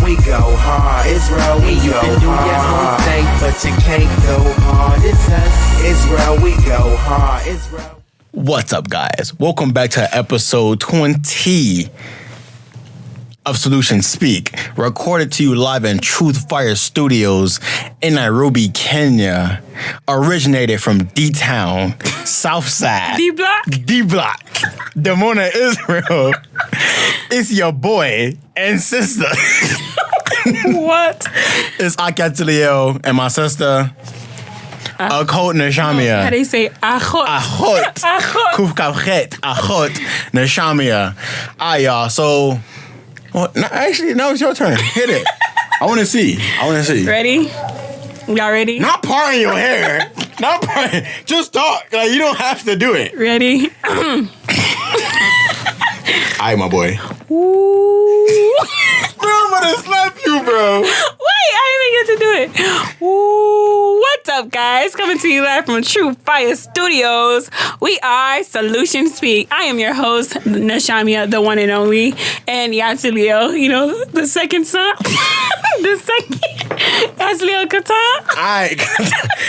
we go hard. Israel, we go hard. You can do your own thing, but you can't go hard. It's us. Israel, we go hard. Israel. What's up, guys? Welcome back to episode 20 of Solution Speak, recorded to you live in Truth Fire Studios in Nairobi, Kenya. Originated from D-Town, Southside. D-Block? D-Block. Demona, Israel. It's your boy and sister. What? It's Akatiliel and my sister, Achot Neshamia. How do you say Achot? Achot. Achot. Kuf Kavchet. Achot Neshamia. Y'all. So, well, now it's your turn. Hit it. I want to see. Ready? Y'all ready? Not parting your hair. Not parting. Just talk. Like, you don't have to do it. Ready? Alright, my boy. Ooh. Bro, I'm gonna slap you, bro. Wait, I didn't even get to do it. Ooh, what's up, guys? Coming to you live from True Fire Studios. We are Solution Speak. I am your host, Nashamia, the one and only, and Yatilio, the second son. The second. Yatilio Katan. Alright,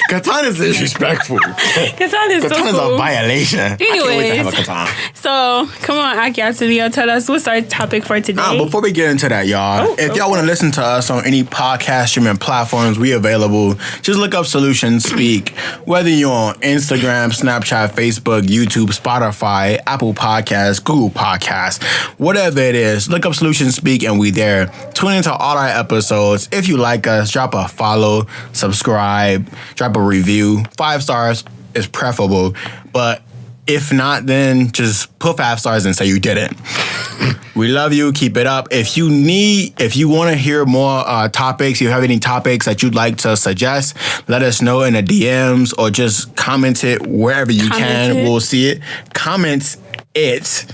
Katan is disrespectful. Katan is so cool. Katan is a violation. Anyways, I can't wait to have a Katan. So, come on, Yatilio, tell us what's our topic for today. Before we get into that, y'all, if y'all want to listen to us on any podcast streaming platforms, we available. Just look up Solution Speak. Whether you're on Instagram, Snapchat, Facebook, YouTube, Spotify, Apple Podcasts, Google Podcasts, whatever it is, look up Solution Speak and we there. Tune into all our episodes. If you like us, drop a follow, subscribe, drop a review. 5 stars is preferable, but if not, then just put 5 stars and say you did it. We love you. Keep it up. If you want to hear more topics, if you have any topics that you'd like to suggest, let us know in the DMs or just comment it wherever you can. We'll see it. Comment it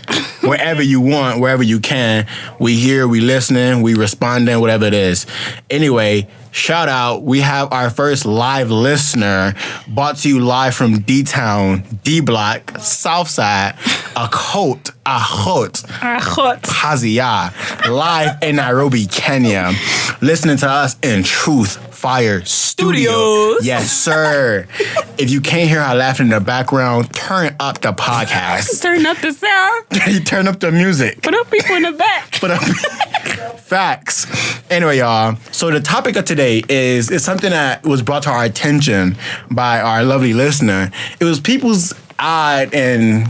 wherever you want, wherever you can. We hear, we listening, we responding, whatever it is. Anyway, shout out. We have our first live listener brought to you live from D-Town, D-Block, Southside, Achot Hazia, live in Nairobi, Kenya, listening to us in Truth Fire Studios. Yes, sir. If you can't hear her laughing in the background, turn up the podcast. Turn up the sound. You turn up the music. Put up people in the back. Put up facts. Anyway, y'all. So the topic of today is something that was brought to our attention by our lovely listener. It was people's odd and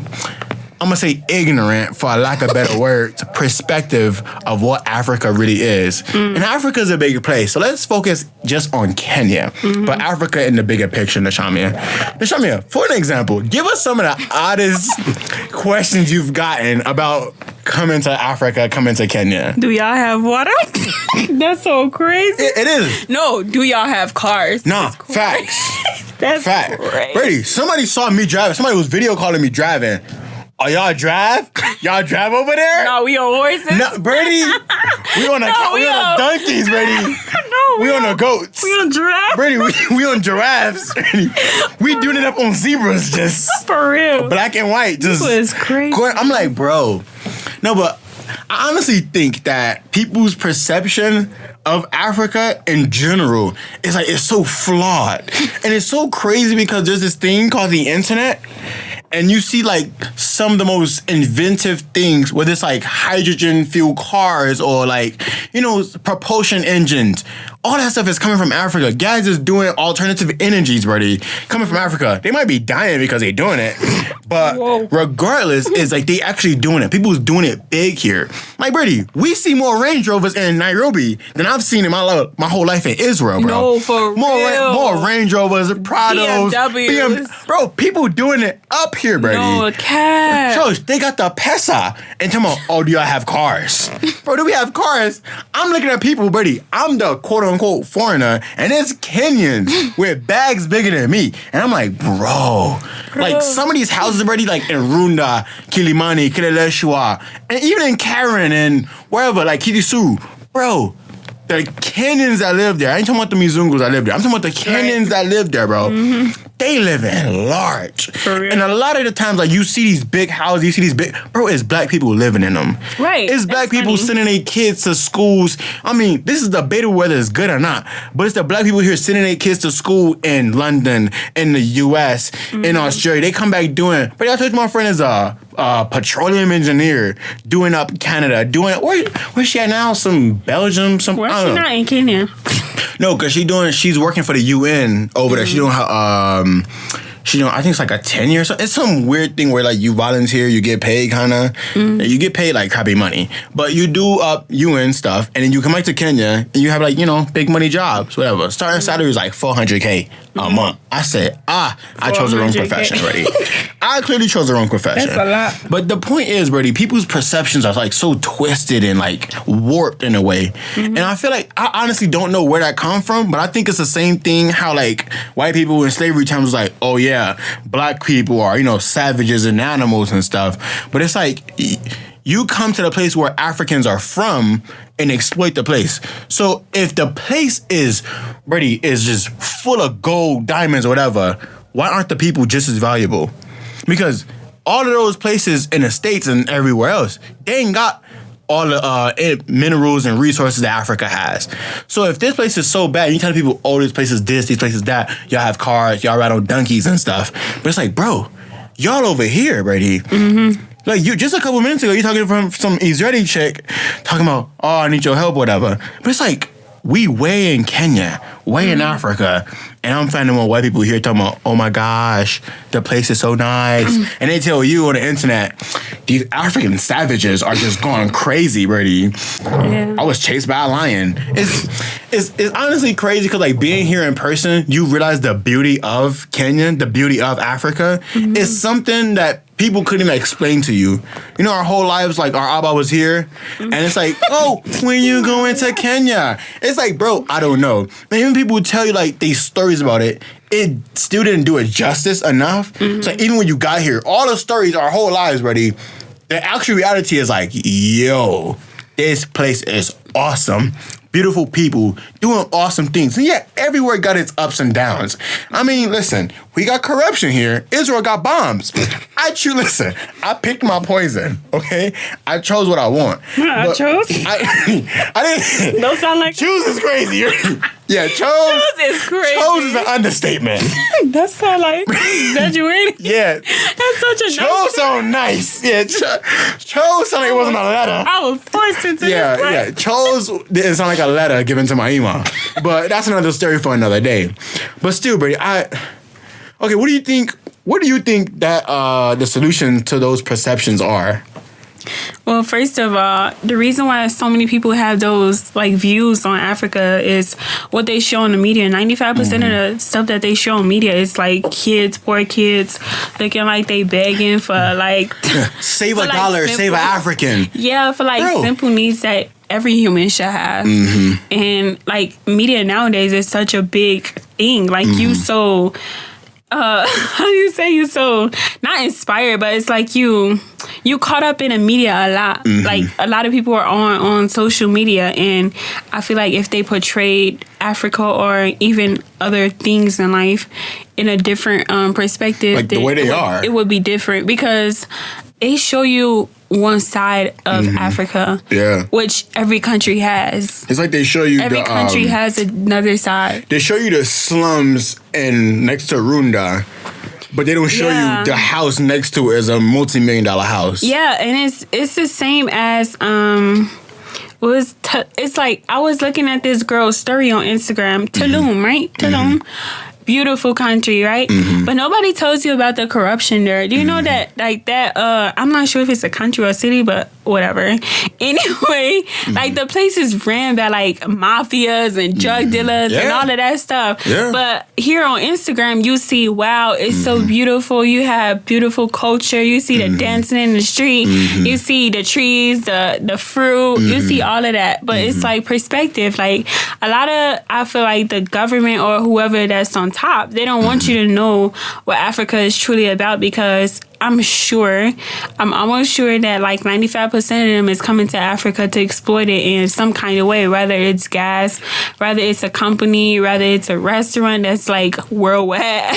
I'm going to say ignorant, for lack of better words, perspective of what Africa really is. And Africa is a bigger place. So let's focus just on Kenya. But Africa in the bigger picture, Nashamia. Nashamia, for an example, give us some of the oddest questions you've gotten about coming to Africa, coming to Kenya. Do y'all have water? That's so crazy. It is. No, do y'all have cars? Nah, facts. That's fact. Crazy. Brady, somebody saw me driving. Somebody was video calling me driving. Oh, y'all drive? Y'all drive over there? No, we on horses. No, Brady, we on the donkeys, Brady. We on the goats. We on giraffes. Brady, we on giraffes. We doing it up on zebras, just for real. Black and white, just. This was crazy. I'm like, bro. No, but I honestly think that people's perception of Africa in general is like, it's so flawed. And it's so crazy because there's this thing called the internet. And you see, like, some of the most inventive things, whether it's, like, hydrogen-fueled cars or, like, propulsion engines. All that stuff is coming from Africa. Guys is doing alternative energies, buddy, coming from Africa. They might be dying because they're doing it. But regardless, it's like they actually doing it. People's doing it big here. Like, Brady, we see more Range Rovers in Nairobi than I've seen in my whole life in Israel, bro. No, for real. More Range Rovers, Prados, BMWs. Bro, people doing it up here, Brady. No, cat. Shows, they got the Pesa. And tell me, oh, do y'all have cars? Bro, do we have cars? I'm looking at people, Brady. I'm the quote-unquote foreigner, and it's Kenyans with bags bigger than me. And I'm like, bro. Like, some of these houses already, like, in Runda, Kilimani, Kileleshua, and even in Karen and wherever, like, Kitisu. Bro, the Kenyans that live there, I ain't talking about the Mizungus that live there. I'm talking about the Kenyans that live there, bro. they live in large. For real. And a lot of the times, like, you see these big houses, you see these big... Bro, it's black people living in them. Right. It's black people sending their kids to schools. I mean, this is debatable whether it's good or not, but it's the black people here sending their kids to school in London, in the U.S., in Australia. They come back doing... But I told you my friend is a petroleum engineer doing up Canada, doing... Where's she at now? Some Belgium? Some... Where's she not in Kenya? No, because she's working for the UN over there. She's doing her, I think it's like a 10-year. So it's some weird thing where like you volunteer, you get paid kind of. You get paid like crappy money, but you do up UN stuff, and then you come back to Kenya and you have like big money jobs, whatever. Starting salary is like $400K a month. I said, I chose the wrong profession already. I clearly chose the wrong profession. That's a lot. But the point is, Brady, people's perceptions are like so twisted and like warped in a way. And I feel like I honestly don't know where that come from, but I think it's the same thing how like white people in slavery times was like, oh yeah, black people are, savages and animals and stuff. But it's like you come to the place where Africans are from and exploit the place. So if the place is just full of gold, diamonds, or whatever, why aren't the people just as valuable? Because all of those places in the States and everywhere else, they ain't got all the minerals and resources that Africa has. So if this place is so bad, you tell people, oh, this place is this, these places that, y'all have cars, y'all ride on donkeys and stuff. But it's like, bro, y'all over here, Brady. Like, you just a couple minutes ago, you talking from some Israeli chick talking about, oh, I need your help, whatever. But it's like, we way in Kenya, way in Africa, and I'm finding more white people here talking about, oh my gosh, the place is so nice. And they tell you on the internet, these African savages are just going crazy, Brady. Yeah. I was chased by a lion. It's honestly crazy because like being here in person, you realize the beauty of Kenya, the beauty of Africa. It's something that people couldn't even explain to you. Our whole lives, like, our Abba was here, and it's like, oh, when you going to Kenya? It's like, bro, I don't know. And even people tell you, like, these stories about it, it still didn't do it justice enough. So even when you got here, all the stories, our whole lives, buddy, the actual reality is like, yo, this place is awesome. Beautiful people doing awesome things. And yeah, everywhere got its ups and downs. I mean, listen, we got corruption here. Israel got bombs. I picked my poison, okay? I chose what I want. I chose? I didn't. Don't sound like... Choose is crazy. Yeah, chose is crazy. Chose is an understatement. That sound like exaggerating. Yeah. That's such a... Chose sound nice. Yeah, chose sound like it wasn't a letter. I was forced into this. Yeah. Chose didn't sound like a letter given to my imam. But that's another story for another day. But still, Brady, okay, what do you think? What do you think that the solution to those perceptions are? Well, first of all, the reason why so many people have those like views on Africa is what they show in the media. 95% of the stuff that they show in media is like kids, poor kids, looking like they begging for like save a dollar, save an African. Yeah, for like simple needs that every human should have. And like media nowadays is such a big thing. Like you so how do you say you so not inspired, but it's like you caught up in the media a lot. Like a lot of people are on social media, and I feel like if they portrayed Africa or even other things in life in a different perspective, like the way they are, it would be different because they show you one side of Africa, which every country has. It's like they show you every country has another side. They show you the slums next to Runda, but they don't show you the house next to it as a multi-million-dollar house. Yeah, and it's the same as it's like I was looking at this girl's story on Instagram, Tulum, right? Tulum. Beautiful country, right? But nobody tells you about the corruption there. Do you know that, like that, I'm not sure if it's a country or a city, but whatever. Anyway, like the place is ran by like mafias and drug dealers and all of that stuff. Yeah. But here on Instagram, you see, wow, it's so beautiful. You have beautiful culture. You see the dancing in the street. You see the trees, the fruit. You see all of that. But it's like perspective. Like I feel like the government or whoever that's on top, they don't want you to know what Africa is truly about because I'm almost sure that like 95% of them is coming to Africa to exploit it in some kind of way, whether it's gas, whether it's a company, whether it's a restaurant that's like worldwide.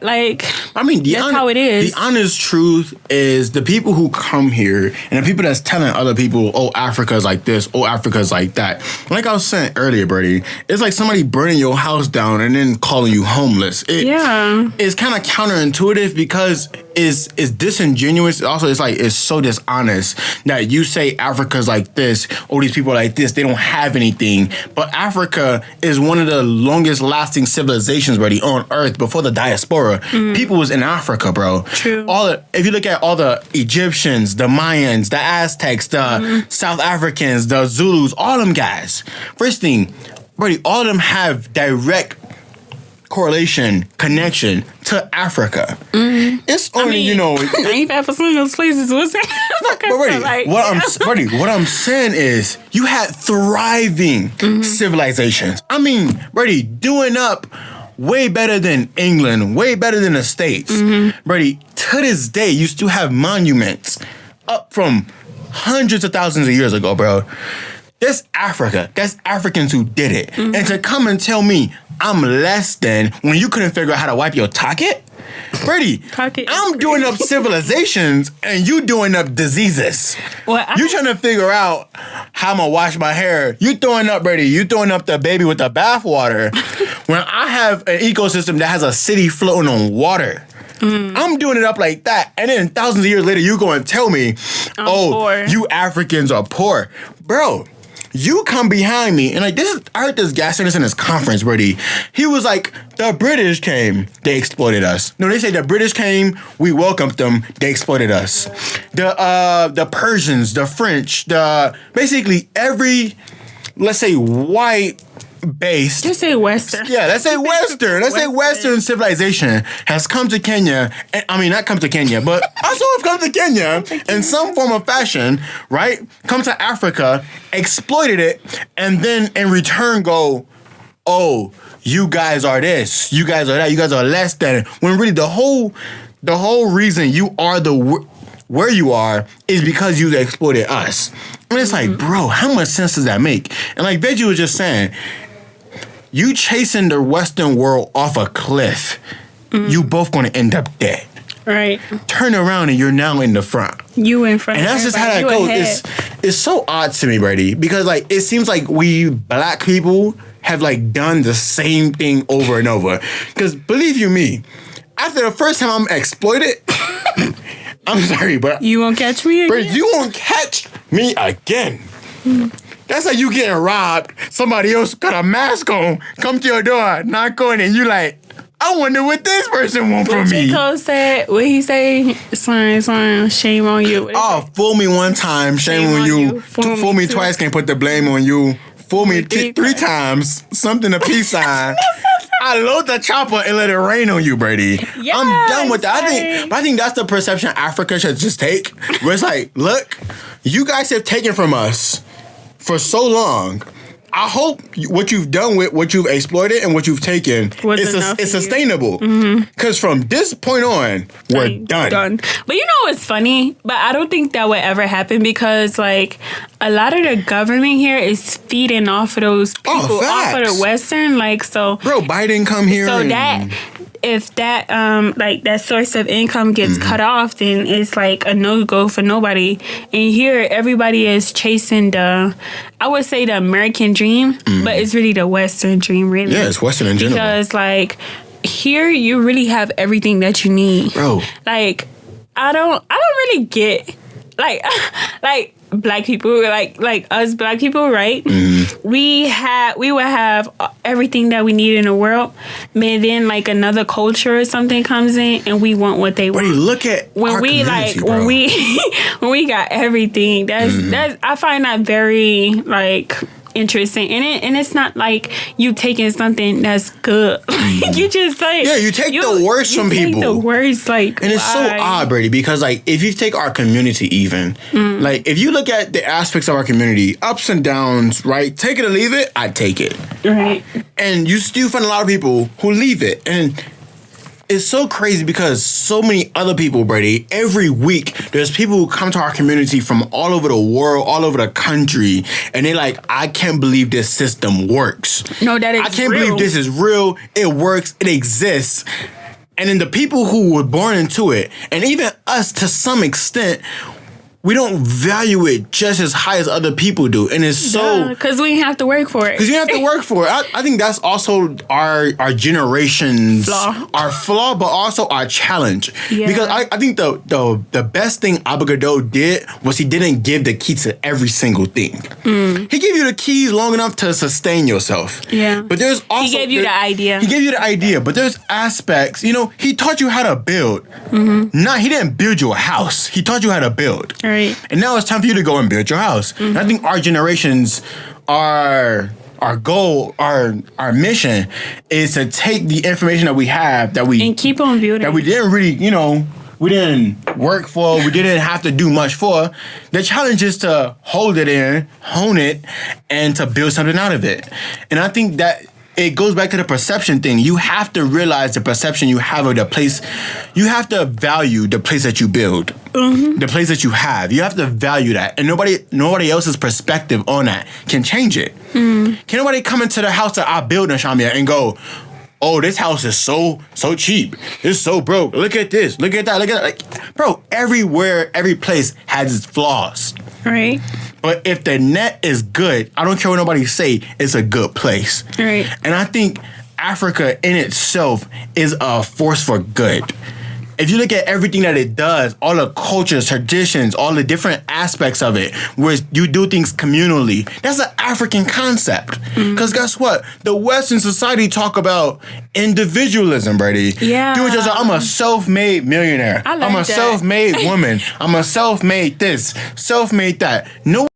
Like, that's how it is. The honest truth is the people who come here and the people that's telling other people, oh, Africa's like this, oh, Africa's like that. Like I was saying earlier, Brady, it's like somebody burning your house down and then calling you homeless. It's kind of counterintuitive because it's disingenuous. Also, it's so dishonest that you say Africa's like this, oh, these people are like this, they don't have anything. But Africa is one of the longest lasting civilizations, Brady, on Earth before the diaspora. People was in Africa, bro. True. If you look at all the Egyptians, the Mayans, the Aztecs, the South Africans, the Zulus, all them guys. First thing, Brady, all of them have direct correlation, connection to Africa. It's only, 95% of those places was what I'm saying is you had thriving civilizations. I mean, Brady, doing up way better than England, way better than the States. Brady, to this day, you still have monuments up from hundreds of thousands of years ago, bro. That's Africa. That's Africans who did it. And to come and tell me I'm less than when you couldn't figure out how to wipe your pocket? Brady, I'm doing up civilizations and you doing up diseases. You trying to figure out how I'm going to wash my hair. You throwing up, Brady, you throwing up the baby with the bathwater. When I have an ecosystem that has a city floating on water. I'm doing it up like that. And then thousands of years later, you go and tell me, poor. You Africans are poor. Bro, you come behind me, and I heard this guy saying this in his conference, Brady. He was like, the British came, they exploited us. No, they say the British came, we welcomed them, they exploited us. The Persians, the French, basically every, let's say, white based. Just say Western. Yeah, let's say Western. Let's say Western civilization has come to Kenya. Not come to Kenya, but also have come to Kenya in some form of fashion, right? Come to Africa, exploited it, and then in return go, oh, you guys are this, you guys are that, you guys are less than. When really the whole reason you are where you are is because you exploited us. And it's like, bro, how much sense does that make? And like Veggie was just saying, you chasing the Western world off a cliff, you both going to end up dead. Right. Turn around and you're now in the front. You in front. And that's just how that goes. It's so odd to me, Brady, because like it seems like we black people have like done the same thing over and over. Because believe you me, after the first time I'm exploited, I'm sorry, but you won't catch me again. But you won't catch me again. That's like you getting robbed. Somebody else got a mask on, come to your door, knock on, and you like, I wonder what this person want from me. Cole said, what he say? Son, shame on you. Fool me one time, shame on you. Fool me twice, can't put the blame on you. Fool me three times, something a peace sign. I load the chopper and let it rain on you, Brady. Yes, I'm done with that. I think that's the perception Africa should just take. Where it's like, look, you guys have taken from us for so long. I hope what you've done with what you've exploited and what you've taken is sustainable. Because from this point on, we're done. But you know what's funny? But I don't think that would ever happen because, like, a lot of the government here is feeding off of those people, off of the Western. Like, so. Bro, Biden come here. So if that that source of income gets cut off, then it's like a no-go for nobody. And here, everybody is chasing I would say the American dream, but it's really the Western dream, really. Yeah, it's Western in general. Because, like, here you really have everything that you need. Bro. Like, I don't really get, like black people, like us black people, right? We would have everything that we need in the world, but then like another culture or something comes in and we want what they want. Wait, look at when we community, when we got everything. That's I find that very like interesting, and it's not like you taking something that's good. You just like you take the worst from people. The worst, like, and it's so odd, Brady, because like if you take our community, even like if you look at the aspects of our community, ups and downs, right? Take it or leave it. I take it, right? And you still find a lot of people who leave it, and it's so crazy because so many other people, Brady, every week there's people who come to our community from all over the world, all over the country, and they're like, I can't believe this system works. No, that is I can't real. believe this is real. It works. It exists. And then the people who were born into it, and even us to some extent, we don't value it just as high as other people do. And it's so... Because we have to work for it. Because you have to work for it. I think that's also our generation's... Our flaw, but also our challenge. Yeah. Because I think the best thing Abba Gadot did was he didn't give the key to every single thing. He gave you the keys long enough to sustain yourself. Yeah. But there's also... He gave you the idea. He gave you the idea, but there's aspects, he taught you how to build. He didn't build you a house. He taught you how to build. Right. And now it's time for you to go and build your house. And I think our generations, our goal, our mission is to take the information that we have and keep on building. That we didn't really, we didn't work for, we didn't have to do much for. The challenge is to hold it in, hone it, and to build something out of it. And I think that it goes back to the perception thing. You have to realize the perception you have of the place. You have to value the place that you build, the place that you have. You have to value that, and nobody else's perspective on that can change it. Can nobody come into the house that I build in Shamia and go, "Oh, this house is so cheap. It's so broke. Look at this. Look at that. Look at that." Like, bro, everywhere, every place has its flaws. Right. But if the net is good, I don't care what nobody say, it's a good place. Right. And I think Africa in itself is a force for good. If you look at everything that it does, all the cultures, traditions, all the different aspects of it, where you do things communally, that's an African concept. Because guess what? The Western society talk about individualism, Brady. Yeah. Do it yourself. I'm a self-made millionaire. I like I'm a that. self-made woman. I'm a self-made this, self-made that. No